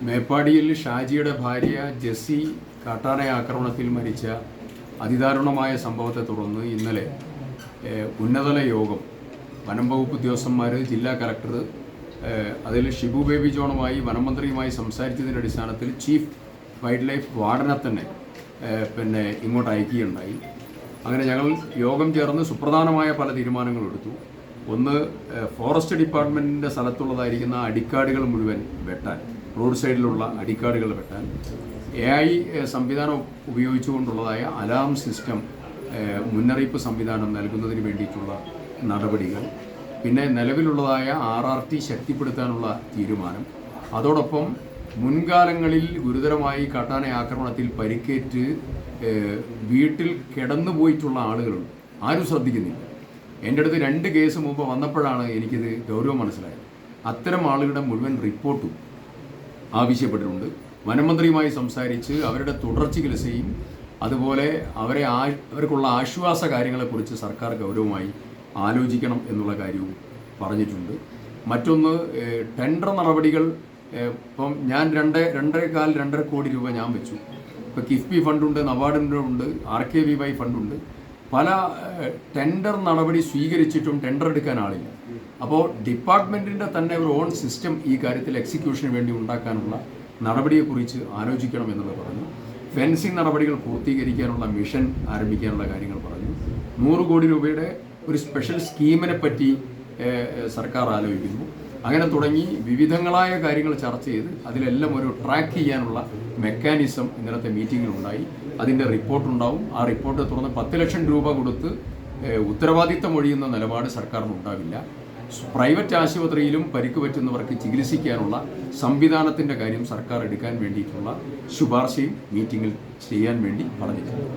മേപ്പാടിയിൽ ഷാജിയുടെ ഭാര്യ ജെസ്സി കാട്ടാന ആക്രമണത്തിൽ മരിച്ച അതിദാരുണമായ സംഭവത്തെ തുടർന്ന് ഇന്നലെ ഉന്നതതല യോഗം വനം വകുപ്പ് ഉദ്യോഗസ്ഥന്മാർ, ജില്ലാ കളക്ടർ, അതിൽ ഷിബു ബേബി ജോണുമായി വനമന്ത്രിയുമായി സംസാരിച്ചതിൻ്റെ അടിസ്ഥാനത്തിൽ ചീഫ് വൈൽഡ് ലൈഫ് വാർഡനെ തന്നെ ഇങ്ങോട്ട് അയക്കുകയുണ്ടായി. അങ്ങനെ ഞങ്ങൾ യോഗം ചേർന്ന് സുപ്രധാനമായ പല തീരുമാനങ്ങളും എടുത്തു. ഒന്ന്, ഫോറസ്റ്റ് ഡിപ്പാർട്ട്മെൻറ്റിൻ്റെ സ്ഥലത്തുള്ളതായിരിക്കുന്ന അടിക്കാടുകൾ മുഴുവൻ വെട്ടാൻ, റോഡ് സൈഡിലുള്ള അടിക്കാടുകൾ വെട്ടാൻ AI സംവിധാനം ഉപയോഗിച്ചുകൊണ്ടുള്ളതായ അലാം സിസ്റ്റം, മുന്നറിയിപ്പ് സംവിധാനം നൽകുന്നതിന് വേണ്ടിയിട്ടുള്ള നടപടികൾ, പിന്നെ നിലവിലുള്ളതായ RRT ശക്തിപ്പെടുത്താനുള്ള തീരുമാനം, അതോടൊപ്പം മുൻകാലങ്ങളിൽ ഗുരുതരമായി കാട്ടാന ആക്രമണത്തിൽ പരിക്കേറ്റ് വീട്ടിൽ കിടന്നുപോയിട്ടുള്ള ആളുകളുണ്ട്, ആരും ശ്രദ്ധിക്കുന്നില്ല. എൻ്റെ അടുത്ത് 2 കേസ് മുമ്പ് വന്നപ്പോഴാണ് എനിക്കിത് ഗൗരവം മനസ്സിലായത്. അത്തരം ആളുകളുടെ മുഴുവൻ റിപ്പോർട്ടും ആവശ്യപ്പെട്ടിട്ടുണ്ട്. വനമന്ത്രിയുമായി സംസാരിച്ച് അവരുടെ തുടർ ചികിത്സയും അതുപോലെ അവർക്കുള്ള ആശ്വാസ കാര്യങ്ങളെക്കുറിച്ച് സർക്കാർ ഗൗരവമായി ആലോചിക്കണം എന്നുള്ള കാര്യവും പറഞ്ഞിട്ടുണ്ട്. മറ്റൊന്ന്, ടെൻഡർ നടപടികൾ. ഇപ്പം ഞാൻ 2.25 കോടി രൂപ ഞാൻ വെച്ചു. ഇപ്പോൾ കിഫ്ബി ഫണ്ടുണ്ട്, നബാർഡിൻ്റെ ഉണ്ട്, RKVY ഫണ്ടുണ്ട്. പല ടെൻഡർ നടപടി സ്വീകരിച്ചിട്ടും ടെൻഡർ എടുക്കാൻ ആളില്ല. അപ്പോൾ ഡിപ്പാർട്ട്മെൻറ്റിൻ്റെ തന്നെ ഒരു ഓൺ സിസ്റ്റം ഈ കാര്യത്തിൽ എക്സിക്യൂഷന് വേണ്ടി ഉണ്ടാക്കാനുള്ള നടപടിയെക്കുറിച്ച് ആലോചിക്കണം എന്നുള്ളത് പറഞ്ഞു. ഫെൻസിങ് നടപടികൾ പൂർത്തീകരിക്കാനുള്ള മിഷൻ ആരംഭിക്കാനുള്ള കാര്യങ്ങൾ പറഞ്ഞു. 100 കോടി രൂപയുടെ ഒരു സ്പെഷ്യൽ സ്കീമിനെ പറ്റി സർക്കാർ ആലോചിക്കുന്നു. അങ്ങനെ തുടങ്ങി വിവിധങ്ങളായ കാര്യങ്ങൾ ചർച്ച ചെയ്ത് അതിലെല്ലാം ഒരു ട്രാക്ക് ചെയ്യാനുള്ള മെക്കാനിസം ഇന്നലത്തെ മീറ്റിങ്ങിലുണ്ടായി. അതിൻ്റെ റിപ്പോർട്ടുണ്ടാവും. ആ റിപ്പോർട്ട് തുറന്ന് 10 ലക്ഷം രൂപ കൊടുത്ത് ഉത്തരവാദിത്തം ഒഴിയുന്ന നിലപാട് സർക്കാരിനുണ്ടാവില്ല. പ്രൈവറ്റ് ആശുപത്രിയിലും പരിക്ക് പറ്റുന്നവർക്ക് ചികിത്സിക്കാനുള്ള സംവിധാനത്തിൻ്റെ കാര്യം സർക്കാർ എടുക്കാൻ വേണ്ടിയിട്ടുള്ള ശുപാർശയും മീറ്റിങ്ങിൽ ചെയ്യാൻ വേണ്ടി പറഞ്ഞിട്ടുണ്ട്.